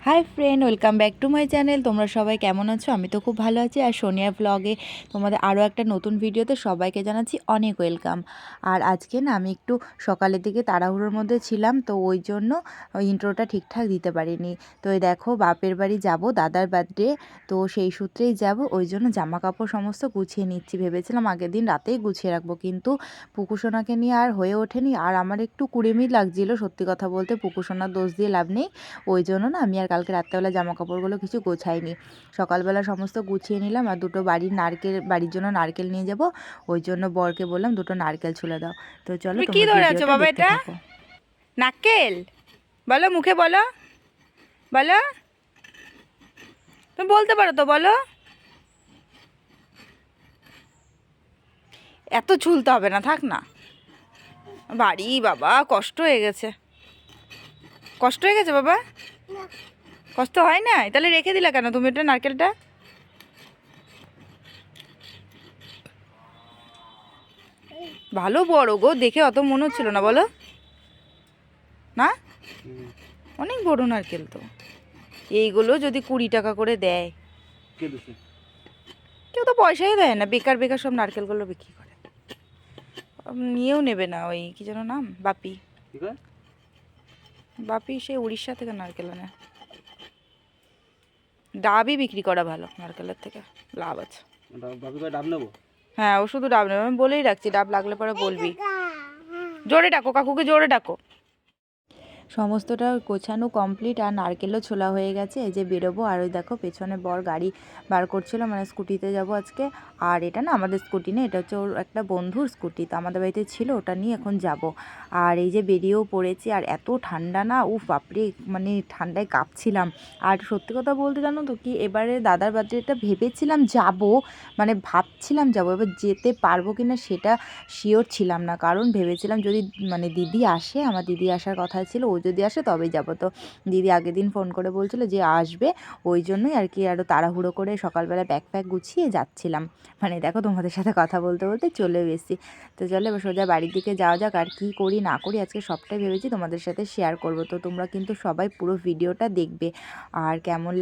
Hi friend, welcome back to my channel. তোমরা সবাই কেমন আছো? আমি তো খুব ভালো আছি। আর সোনিয়া ব্লগে তোমাদের আরও একটা নতুন ভিডিওতে সবাইকে জানাচ্ছি অনেক ওয়েলকাম। আর আজকে না আমি একটু সকালের দিকে তাড়াহুড়োর মধ্যে ছিলাম, তো ওই জন্য ইন্ট্রোটা ঠিকঠাক দিতে পারিনি। তো এই দেখো, বাপের বাড়ি যাব, দাদার বার্থডে, তো সেই সূত্রেই যাব। ওই জন্য জামা কাপড় সমস্ত গুছিয়ে নিচ্ছি। ভেবেছিলাম আগের দিন রাতেই গুছিয়ে রাখবো, কিন্তু পুকুসোনাকে নিয়ে আর হয়ে ওঠেনি। আর আমার একটু কুড়েমি লাগছিল, সত্যি কথা বলতে। পুকুসোনার দোষ দিয়ে লাভ নেই। ওই জন্য না আমি আর কালকে রাত্রেবেলা জামা কাপড়গুলো কিছু গোছাইনি। সকালবেলা সমস্ত গুছিয়ে নিলাম। আর দুটো বাড়ির জন্য নারকেল নিয়ে যাব। ওই জন্য বরকে বললাম দুটো নারকেল ছুলে দাও। তো চলো, কি তোমরা ধরে আছো ভিডিওটা বাবা? দেখতে এটা থাকো। নারকেল বলো, মুখে বলো, বলো। তুমি বলতে পারো তো, বলো। এত ঝুলতে হবে না, থাক না। বাড়ি বাবা, কষ্ট হয়ে গেছে। কষ্ট হয়ে গেছে বাবা? কষ্ট হয় না? তাহলে রেখে দিলা কেন তুমি এটা, নারকেলটা? ভালো বড় গো, দেখে অত মনে হচ্ছিল না, বলো না? অনেক বড় নারকেল তো। এইগুলো যদি 20 টাকা করে দেয়, কেউ তো পয়সাই দেয় না, বেকার বেকার সব নারকেলগুলো বিক্রি করে। নিয়েও নেবে না। ওই কি যেন নাম, বাপি। বাপি সে উড়িষ্যা থেকে নারকেল আনে। ডাবই বিক্রি করা ভালো নারকেলের থেকে, লাভ আছে। ডাব নেবো? হ্যাঁ, ও শুধু ডাব নেবে। আমি বলেই রাখছি, ডাব লাগলে পরে বলবি। জোরে ডাকো, কাকুকে জোরে ডাকো। সমস্তটা গোছানো কমপ্লিট, আর নারকেলও ছোলা হয়ে গেছে। এই যে বেরোবো। আর ওই দেখো, পেছনে বর গাড়ি বার করছিল, মানে স্কুটিতে যাব আজকে। আর এটা না আমাদের স্কুটি না, এটা হচ্ছে ওর একটা বন্ধুর স্কুটি, তো আমাদের বাড়িতে ছিল, ওটা নিয়ে এখন যাব। আর এই যে বেরিয়েও পড়েছি। আর এত ঠান্ডা না, উফ বাপরে, মানে ঠান্ডায় কাঁপছিলাম। আর সত্যি কথা বলতে, জানো তো কি, এবারে দাদার বার্থডেটা ভেবেছিলাম যাব, মানে ভাবছিলাম যাব, এবার যেতে পারবো কি না সেটা শিওর ছিলাম না। কারণ ভেবেছিলাম যদি মানে দিদি আসে, আমার দিদি আসার কথা ছিল, ও যদি আসে তবেই যাব। তো দিদি আগের দিন ফোন করে বলছিল যে আসবে, ওই জন্যই আর কি আরও তাড়াহুড়ো করে সকালবেলা ব্যাগ গুছিয়ে যাচ্ছিলাম। মানে দেখো, তোমাদের সাথে কথা বলতে বলতে চলেও এসেছি। তো চলো এবার সোজা বাড়ির দিকে যাওয়া যাক। আর কী করি না করি আজকে সবটাই ভেবেছি তোমাদের সাথে শেয়ার করব। তো তোমরা কিন্তু সবাই পুরো ভিডিওটা দেখবে। আর কেমন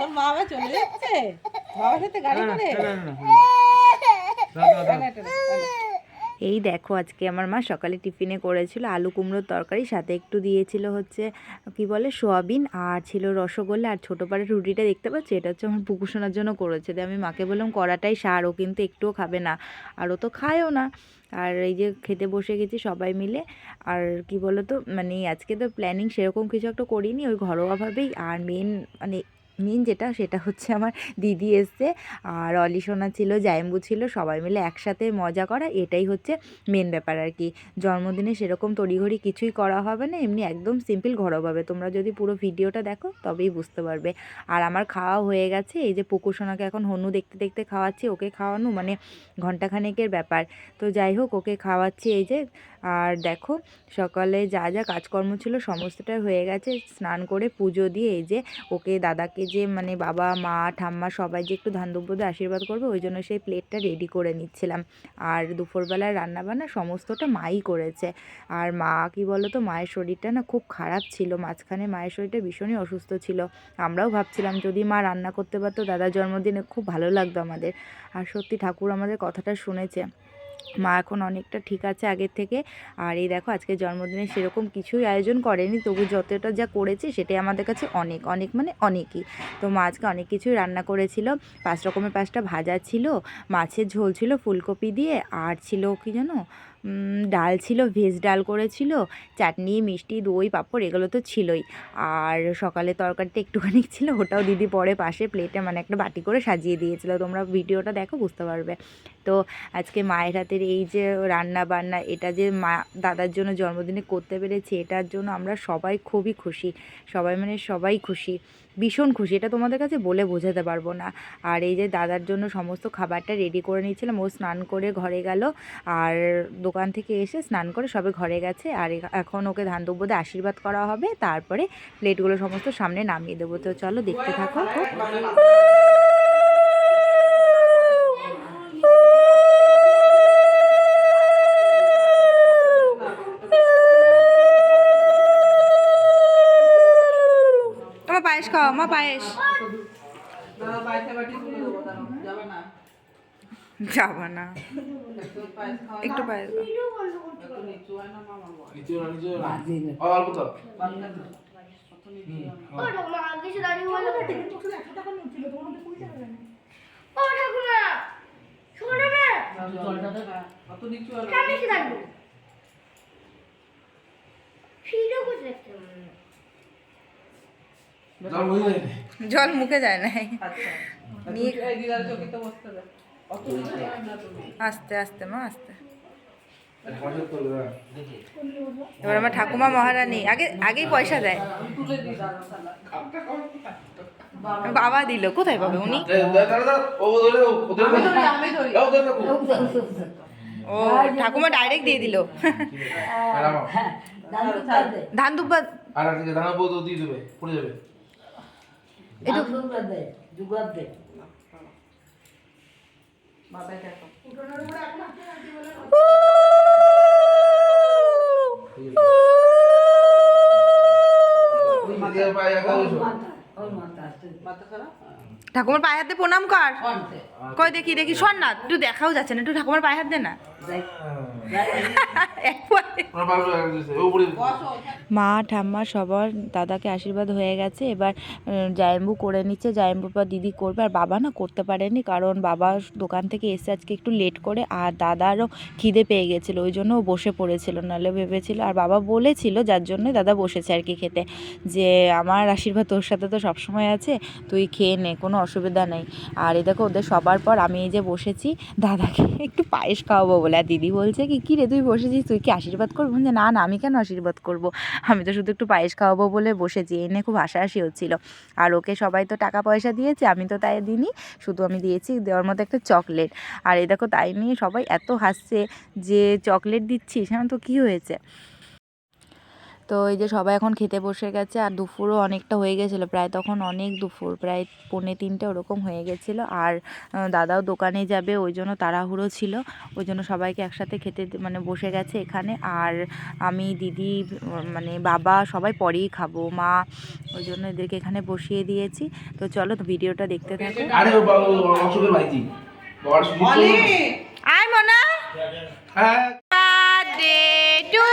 তোর বাবা চলে যাচ্ছে, বাবার সাথে গাড়ি করে। এই দেখো, আজকে আমার মা সকালে টিফিনে করেছিল আলু কুমড়োর তরকারি, সাথে একটু দিয়েছিল হচ্ছে কি বলে সোয়াবিন, আর ছিল রসগোল্লা। আর ছোটো পাড়ের রুটিটা দেখতে পাচ্ছি, এটা হচ্ছে আমার পুকুসোনার জন্য করেছে। দিয়ে আমি মাকে বললাম কড়াটাই সার, ও কিন্তু একটুও খাবে না, আর ও তো খায়ও না। আর এই যে খেতে বসে গেছি সবাই মিলে। আর কি বলো তো, মানে আজকে তো প্ল্যানিং সেরকম কিছু একটা করিনি, ওই ঘরোয়াভাবেই। আর মেন যেটা, সেটা হচ্ছে আমার দিদি এসছে, আর অলি সোনা ছিল, জায়ম্বু ছিল, সবাই মিলে একসাথে মজা করা, এটাই হচ্ছে মেন ব্যাপার আর কি। জন্মদিনে সেরকম তড়িঘড়ি কিছুই করা হবে না, এমনি একদম সিম্পল ঘরোয়াভাবে। তোমরা যদি পুরো ভিডিওটা দেখো তবেই বুঝতে পারবে। আর আমার খাওয়া হয়ে গেছে। এই যে পুকুসোনাকে এখন হনু দেখতে দেখতে খাওয়াচ্ছি, ওকে খাওয়ানো মানে ঘন্টাখানেকের ব্যাপার। তো যাই হোক, ওকে খাওয়াচ্ছি এই যে। আর দেখো, সকালে যা যা কাজকর্ম ছিল সমস্তটাই হয়ে গেছে। স্নান করে পুজো দিয়ে এই যে ওকে, দাদাকে যে মানে বাবা মা ঠাম্মা সবাই যে একটু ধান দুব্য দিয়ে আশীর্বাদ করবে, ওই জন্য সেই প্লেটটা রেডি করে নিচ্ছিলাম। আর দুপুরবেলায় রান্নাবান্না সমস্তটা মাই করেছে। আর মা কি বলো তো, মায়ের শরীরটা না খুব খারাপ ছিল মাঝখানে, মায়ের শরীরটা ভীষণই অসুস্থ ছিল। আমরাও ভাবছিলাম যদি মা রান্না করতে পারতো দাদার জন্মদিনে খুব ভালো লাগতো আমাদের। আর সত্যি ঠাকুর আমাদের কথাটা শুনেছে, মা এখন অনেকটা ঠিক আছে আগের থেকে। আর এই দেখো, আজকে জন্মদিনে সেরকম কিছুই আয়োজন করেনি, তবু যতটা যা করেছে সেটাই আমাদের কাছে অনেক অনেক মানে অনেকই। তো মা আজকে অনেক কিছুই রান্না করেছিল। 5 রকমের 5টা ভাজা ছিল, মাছের ঝোল ছিল ফুলকপি দিয়ে, আর ছিল কি জানো, ডাল ছিল, ভেজ ডাল করেছিল, চাটনি মিষ্টি দই পাঁপড় এগুলো তো ছিলই। আর সকালে তরকারিটা একটুখানি ছিল, ওটাও দিদি পরে পাশে প্লেটে মানে একটা বাটি করে সাজিয়ে দিয়েছিল। তোমরা ভিডিওটা দেখো বুঝতে পারবে। তো আজকে মায়ের হাতের এই যে রান্না বান্না, এটা যে মা দাদার জন্য জন্মদিনে করতে পেরেছি, এটার জন্য আমরা সবাই খুবই খুশি। সবাই মানে সবাই খুশি, ভীষণ খুশি, এটা তোমাদের কাছে বলে বোঝাতে পারবো না। আর এই যে দাদার জন্য সমস্ত খাবারটা রেডি করে নিয়েছিলাম, ও স্নান করে ঘরে গেল, আর দোকান থেকে এসে স্নান করে সবে ঘরে গেছে। আর এখন ওকে ধান দুব্য দিয়ে আশীর্বাদ করা হবে, তারপরে প্লেটগুলো সমস্ত সামনে নামিয়ে দেবো। তো চলো দেখতে থাকো। পায়েস খাও মা, পায়েস। দাদা পায়েসে বাটি তুলে দেবো, দাঁড়াও, যাবে না। যাবা না, একটু পায়েস খাওয়া না? একটু পায়েস দাও। একটু নিচু হয় না মামা বল। নিচে অল্প তো বাচ্চা তো, অত নিচু হয় না। হ্যাঁ, অত নিচু হয় না। জল বুঝে যায় জল মুখে যায় না, আচ্ছা। নিয়ে এই দিদার চোখে বসতে দে। অত নিচু হয় না তুমি। আস্তে আস্তে মা, আস্তে। পয়সা তো দাদা এবার আমার ঠাকুমা মহারানী আগেই পয়সা দেয়। আমি তুলে দিই দাদা তাহলে। বাবা দিল, কোথায় পাবে উনি? দাদা ও ধরে ওদের আমি ধরি, আমি ধরি। ও ধরে রাখো ও ঠাকুমা ডাইরেক্ট দিয়ে দিল। ধান দুব্বা আর আজকে দানা বউ তো দিয়ে দেবে পড়ে যাবে বাবাই দেখো। দিয়ে পায় একা বসো মাথা খারাপ? ঠাকুমার পায়ে হাতে প্রণাম কর। কই দেখি দেখি, শোন না, একটু দেখাও যাচ্ছে না, একটু ঠাকুমার পায়ে হাত দে না। এক পায়ে। ওরা পাগল হয়ে গেছে ও পড়ে বসো। মা ঠাম্মা সবার দাদাকে আশীর্বাদ হয়ে গেছে, এবার জায়ম্বু করে নিচ্ছে, জায়ম্বু বা দিদি করবে। আর বাবা না করতে পারেনি, কারণ বাবা দোকান থেকে এসে আজকে একটু লেট করে, আর দাদারও খিদে পেয়ে গেছিলো, ওই জন্য ও বসে পড়েছিল, নাহলে ভেবেছিল। আর বাবা বলেছিল, যার জন্য দাদা বসেছে আর কি খেতে, যে আমার আশীর্বাদ তোর সাথে তো সবসময় আছে, তুই খেয়ে নে, কোনো অসুবিধা নেই। আর এই দেখো ওদের সবার পর আমি এই যে বসেছি দাদাকে একটু পায়েস খাওয়াবো বলে। আর দিদি বলছে কি রে তুই বসেছিস, তুই কি আশীর্বাদ করবো? যে না না, আমি কেন আশীর্বাদ করব, আমি তো শুধু একটু পায়েস খাওয়াবো বলে বসেছি। এই নিয়ে খুব হাসাহাসি হচ্ছিল। আর ওকে সবাই তো টাকা পয়সা দিয়েছে, আমি তো তাই দিইনি, শুধু আমি দিয়েছি দেওয়ার মতো একটা চকলেট। আর এই দেখো তাই নিয়ে সবাই এত হাসছে যে চকলেট দিচ্ছিস, হ্যাঁ তো কী হয়েছে। তো এই যে সবাই এখন খেতে বসে গেছে, আর দুপুরও অনেকটা হয়ে গেছিলো, প্রায় তখন অনেক দুপুর, প্রায় 2:45 ওরকম হয়ে গেছিলো। আর দাদাও দোকানে যাবে, ওই জন্য তাড়াহুড়ো ছিল, ওই জন্য সবাইকে একসাথে খেতে মানে বসে গেছে এখানে। আর আমি দিদি মানে বাবা সবাই পরেই খাবো, মা, ওই জন্য এদেরকে এখানে বসিয়ে দিয়েছি। তো চলো তো ভিডিওটা দেখতে থাকো। আরে ও অসুখের ভাইজি বড় সুযোগ অলি, আয় মনা, হ্যাঁ বার্থডে টু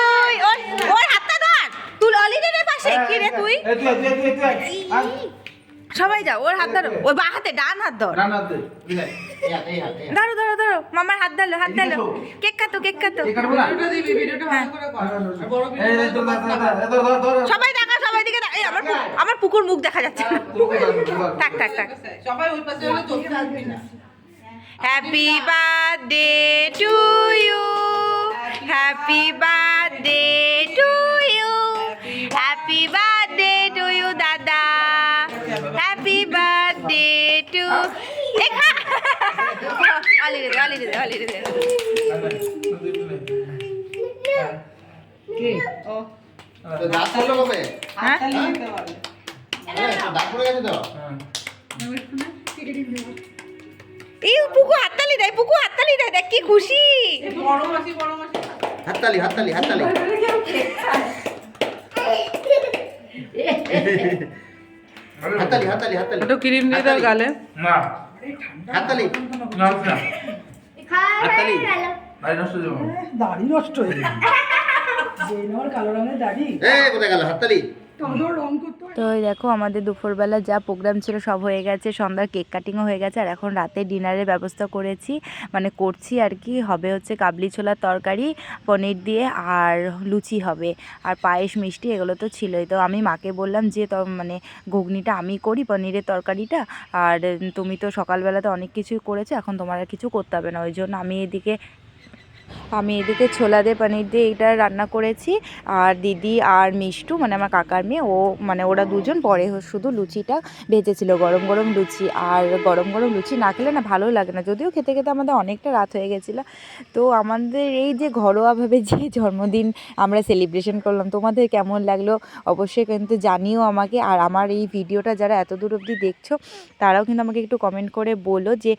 ওর হাতটা ধর, তুই অলিডের পাশে কি রে তুই? এই তুই সবাই যাও, ওর হাত ধরো, ওই বা হাতে ডান হাত ধর। না না দে ধরো ধরো ধরো, মামার হাত ধরো, হাত ধরো, কেক কাটো, কেক কাটো। এই কাটবো না ভিডিওটা দিবি, ভিডিওটা ভালো করে কর। আর বড় এই ভিডিও তো ধর সবাই দেখা, সবাই দিকে এই আমার পুকুর মুখ দেখা যাচ্ছে। থাক থাক থাক। সবাই ওই পাশে হলে চোখে আসবি না। Happy birthday to you, happy birthday to you, happy birthday to you দাদা, হ্যাপি বার্থডে টু অলি রে অলি রে অলি রে। কি? ও, দাঁত পড়লো কবে? হ্যাঁ তাহলে নিতে পারবে। দাঁত পড়ে গেছে তো? এই পুকু হাততালি দেয়, পুকু হাততালি দেয়, দেখ কি খুশি। এই বড় মাসি, বড় মাসি। হাততালি হাততালি হাততালি হাততালি হাততালি হাততালি একটু ক্রিম দিয়ে দাও গালে। না হাততালি না না হাততালি ভাই নষ্ট হয়ে যাবে দাড়ি নষ্ট হয়ে গেছে। যে আমার কালো রঙের দাড়ি। কোথায় গেল হাততালি? রং করতে তো এই দেখো আমাদের দুপুরবেলা যা প্রোগ্রাম ছিল সব হয়ে গেছে, সন্ধ্যার কেক কাটিংও হয়ে গেছে। আর এখন রাতে ডিনারের ব্যবস্থা করেছি, মানে করছি আর কি। হবে হচ্ছে কাবলি ছোলার তরকারি পনির দিয়ে, আর লুচি হবে, আর পায়েস মিষ্টি এগুলো তো ছিলই। তো আমি মাকে বললাম যে মানে ঘুগনিটা আমি করি, পনিরের তরকারিটা, আর তুমি তো সকালবেলাতে অনেক কিছুই করেছো, এখন তোমার আর কিছু করতে হবে না। ওই জন্য আমি এদিকে ছোলা দিয়ে পনির দিয়ে এটা রান্না করেছি। আর দিদি আর মিষ্টু মানে আমার কাকার মেয়ে, ও মানে ওরা দুজন পরে শুধু লুচিটা ভেজেছিল, গরম গরম লুচি। আর গরম গরম লুচি না খেলে না ভালো লাগে না, যদিও খেতে খেতে আমাদের অনেকটা রাত হয়ে গেছিলো। তো আমাদের এই যে ঘরোয়াভাবে যে জন্মদিন আমরা সেলিব্রেশন করলাম, তোমাদের কেমন লাগলো অবশ্যই কিন্তু জানিও আমাকে। আর আমার এই ভিডিওটা যারা এত দূর অবধি দেখছো তারাও কিন্তু আমাকে একটু কমেন্ট করে বলো যে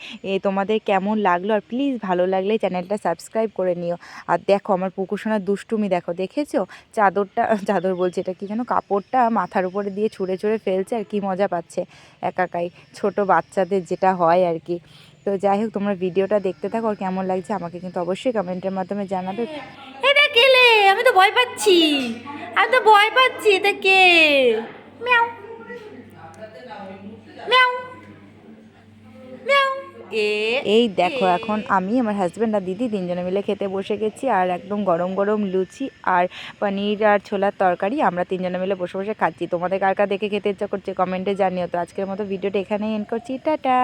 তোমাদের কেমন লাগলো। আর প্লিজ ভালো লাগলে চ্যানেলটা সাবস্ক্রাইব করে নিও। আর দেখো আমার পুকুরসোনার দুষ্টুমি দেখো, দেখেছো? চাদর বলছে, এটা কি যেন, কাপড়টা মাথার উপরে দিয়ে ছুঁড়ে ছুঁড়ে ফেলছে আর কি মজা পাচ্ছে একাই, ছোট বাচ্চাদের যেটা হয় আর কি। তো যাই হোক, তোমরা ভিডিওটা দেখতে থাকো, আর কেমন লাগছে আমাকে কিন্তু অবশ্যই কমেন্টের মাধ্যমে জানাবে। এটা কেলে? আমি তো ভয় পাচ্ছি, এটা কে? Miao Miao Miao. এই দেখো, এখন আমি, আমার হাজব্যান্ড আর দিদি তিনজনে মিলে খেতে বসে গেছি, আর একদম গরম গরম লুচি আর পনির আর ছোলার তরকারি আমরা তিনজনে মিলে বসে বসে খাচ্ছি। তোমাদের কার কার দেখে খেতে ইচ্ছা করছে কমেন্টে জানিও। তো আজকের মতো ভিডিওটা এখানেই এন্ড করছি, টাটা।